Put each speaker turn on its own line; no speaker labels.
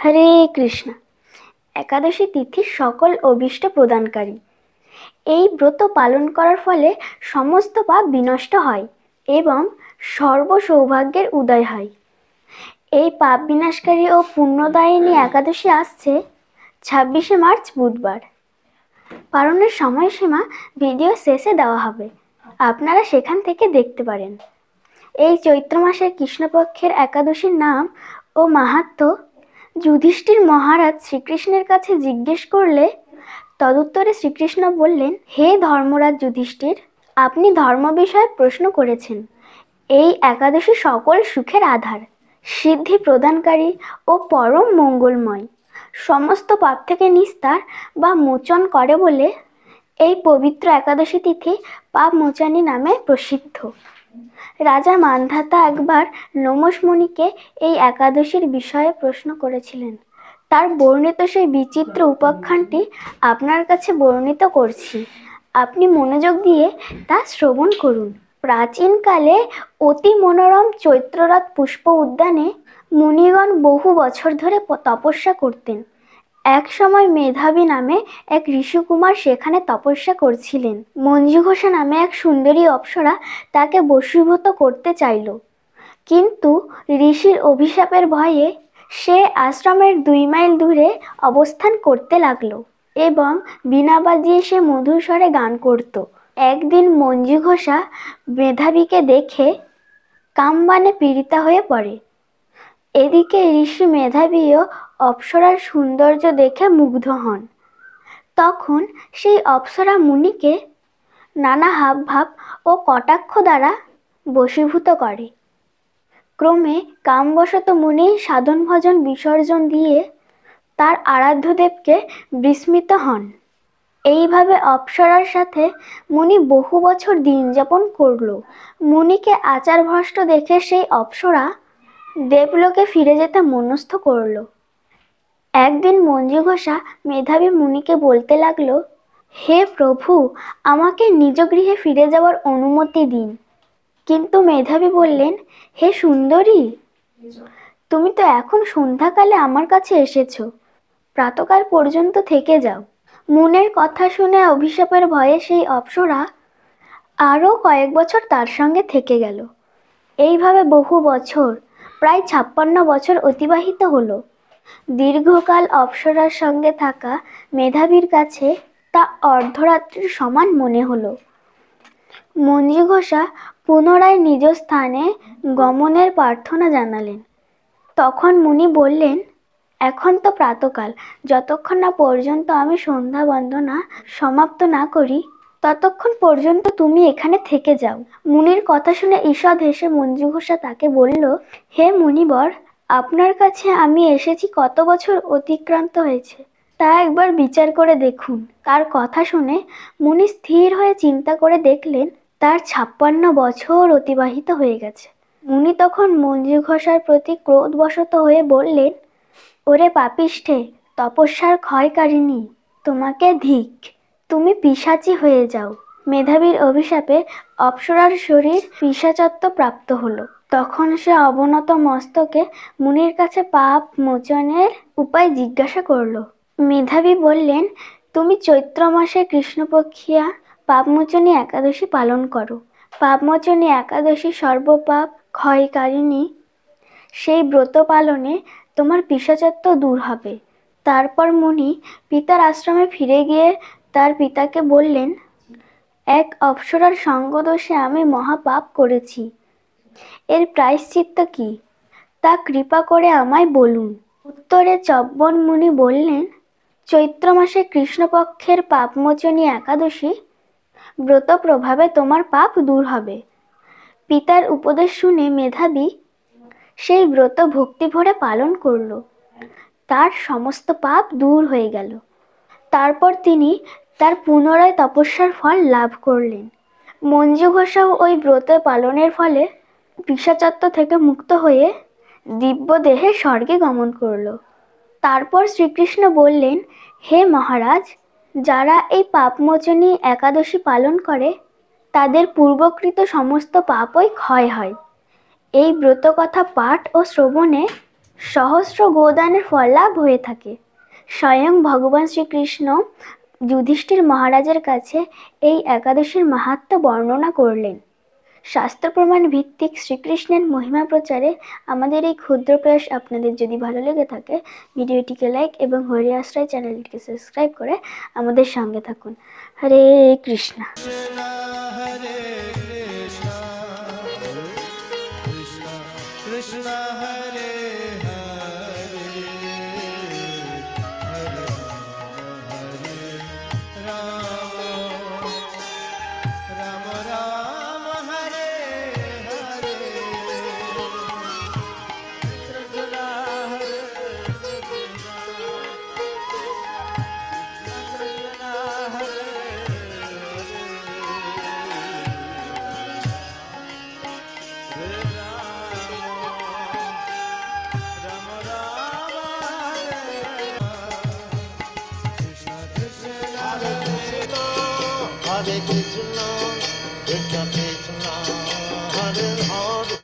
হরে কৃষ্ণ। একাদশী তিথি সকল অভীষ্ট প্রদানকারী। এই ব্রত পালন করার ফলে সমস্ত পাপ বিনষ্ট হয় এবং সর্ব সৌভাগ্যের উদয় হয়। এই পাপ বিনাশকারী ও পুণ্যদায়িনী একাদশী আসছে 26শে মার্চ বুধবার। পালনের সময়সীমা ভিডিও শেষে দেওয়া হবে, আপনারা সেখান থেকে দেখতে পারেন। এই চৈত্র মাসের কৃষ্ণপক্ষের একাদশীর নাম ও মাহাত্ম্য যুধিষ্ঠির মহারাজ শ্রীকৃষ্ণের কাছে জিজ্ঞেস করলে তদুত্তরে শ্রীকৃষ্ণ বললেন, হে ধর্মরাজ যুধিষ্ঠির, আপনি ধর্ম বিষয়ে প্রশ্ন করেছেন। এই একাদশী সকল সুখের আধার, সিদ্ধি প্রদানকারী ও পরম মঙ্গলময়, সমস্ত পাপ থেকে নিস্তার বা মোচন করে বলে এই পবিত্র একাদশী তিথি পাপ মোচানী নামে প্রসিদ্ধ। রাজা মান্ধাতা একবার লোমশ মুনিকে এই একাদশীর বিষয়ে প্রশ্ন করেছিলেন। তার বর্ণিত সেই বিচিত্র উপাখ্যানটি আপনার কাছে বর্ণিত করছি, আপনি মনোযোগ দিয়ে তা শ্রবণ করুন। প্রাচীনকালে অতি মনোরম চৈত্ররাত পুষ্প উদ্যানে মুনিগণ বহু বছর ধরে তপস্যা করতেন। এক সময় মেধাবী নামে এক ঋষিকুমার সেখানে তপস্যা করছিলেন। মঞ্জুঘোষা নামে এক সুন্দরী অপ্সরা তাকে বশীভূত করতে চাইল, কিন্তু ঋষির অভিশাপের ভয়ে সে আশ্রমের 2 মাইল দূরে অবস্থান করতে লাগলো এবং বীণা বাজিয়ে সে মধুর স্বরে গান করত। একদিন মঞ্জুঘোষা মেধাবীকে দেখে কামবাণে পীড়িতা হয়ে পড়ে। এদিকে ঋষি মেধাবীও অপ্সরার সৌন্দর্য দেখে মুগ্ধ হন। তখন সেই অপ্সরা মুনিকে নানা হাবভাব ও কটাক্ষ দ্বারা বশীভূত করে। ক্রমে কামবশত মুনি সাধন ভজন বিসর্জন দিয়ে তার আরাধ্য দেবকে বিস্মৃত হন। এইভাবে অপ্সরার সাথে মুনি বহু বছর দিন যাপন করল। মুনিকে আচার ভ্রষ্ট দেখে সেই অপ্সরা দেবলোকে ফিরে যেতে মনস্থ করল। একদিন মঞ্জুঘোষা মেধাবী মুনিকে বলতে লাগলো, হে প্রভু, আমাকে নিজ গৃহে ফিরে যাওয়ার অনুমতি দিন। কিন্তু মেধাবী বললেন, হে সুন্দরী, তুমি তো এখন সন্ধ্যাকালে আমার কাছে এসেছো, প্রাতকাল পর্যন্ত থেকে যাও। মুনির কথা শুনে অভিশাপের ভয়ে সেই অপ্সরা আরও কয়েক বছর তার সঙ্গে থেকে গেল। এইভাবে বহু বছর, প্রায় 56 বছর অতিবাহিত হলো। দীর্ঘকাল অপ্সরার সঙ্গে থাকা মেধাবীর কাছে তা অর্ধরাত্রির সমান মনে হলো। মঞ্জুঘোষা পুনরায় নিজ স্থানে গমনের প্রার্থনা জানালেন। তখন মুনি বললেন, এখন তো প্রাতকাল, যতক্ষণ না পর্যন্ত আমি সন্ধ্যা বন্দনা সমাপ্ত না করি ততক্ষণ পর্যন্ত তুমি এখানে থেকে যাও। মুনির কথা শুনে ঈষৎ হেসে মঞ্জুঘোষা তাকে বলল, হে মুনিবর, আপনার কাছে আমি এসেছি কত বছর অতিক্রান্ত হয়েছে তা একবার বিচার করে দেখুন। তার কথা শুনে মুনি স্থির হয়ে চিন্তা করে দেখলেন তার 56 বছর অতিবাহিত হয়ে গেছে। মুনি তখন মঞ্জুঘোষার প্রতি ক্রোধবশত হয়ে বললেন, ওরে পাপিষ্ঠে, তপস্যার ক্ষয়কারিণী, তোমাকে ধিক, তুমি পিশাচী হয়ে যাও। মেধাবীর অভিশাপে অপ্সরার শরীর পিশাচত্ব প্রাপ্ত হলো। তখন সে অবনত মস্তকে মুনির কাছে পাপ মোচনের উপায় জিজ্ঞাসা করলো। মেধাবী বললেন, তুমি চৈত্র মাসে কৃষ্ণপক্ষিয়া পাপমোচনী একাদশী পালন করো। পাপমোচনী একাদশী সর্বপাপ ক্ষয়কারিণী। সেই ব্রত পালনে তোমার পিশাচত্ব দূর হবে। তারপর মুনি পিতার আশ্রমে ফিরে গিয়ে তার পিতাকে বললেন, এক অপ্সরার সঙ্গদোষে আমি মহাপাপ করেছি, এর প্রায়শ্চিত্ত কি তা কৃপা করে আমায় বলুন। উত্তরে চব্বন মুনি বললেন, চৈত্র মাসে কৃষ্ণপক্ষের পাপমোচনী একাদশী ব্রত প্রভাবে তোমার পাপ দূর হবে। পিতার উপদেশ শুনে মেধাবী সেই ব্রত ভক্তি ভরে পালন করল। তার সমস্ত পাপ দূর হয়ে গেল। তারপর তিনি তার পুনরায় তপস্যার ফল লাভ করলেন। মঞ্জুঘোষাও ওই ব্রত পালনের ফলে পিশাচত্ব থেকে মুক্ত হয়ে দিব্য দেহে স্বর্গে গমন করল। তারপর শ্রীকৃষ্ণ বললেন, হে মহারাজ, যারা এই পাপমোচনী একাদশী পালন করে তাদের পূর্বকৃত সমস্ত পাপই ক্ষয় হয়। এই ব্রত কথা পাঠ ও শ্রবণে সহস্র গোদানের ফল লাভ হয়ে থাকে। স্বয়ং ভগবান শ্রীকৃষ্ণ যুধিষ্ঠির মহারাজের কাছে এই একাদশীর মাহাত্ম্য বর্ণনা করলেন। শাস্ত্র প্রমাণ ভিত্তিক শ্রীকৃষ্ণের মহিমা প্রচারে আমাদের এই ক্ষুদ্র প্রয়াস আপনাদের যদি ভালো লেগে থাকে, ভিডিওটিকে লাইক এবং হরি আশ্রয় চ্যানেলটিকে সাবস্ক্রাইব করে আমাদের সঙ্গে থাকুন। হরে Krishna.
Krishna Hare Hare, Hare Rama, Rama Rama, Hare Hare, Krishna Hare Krishna, Krishna Hare Hare, Hare Krishna, Krishna Krishna, Hare Hare.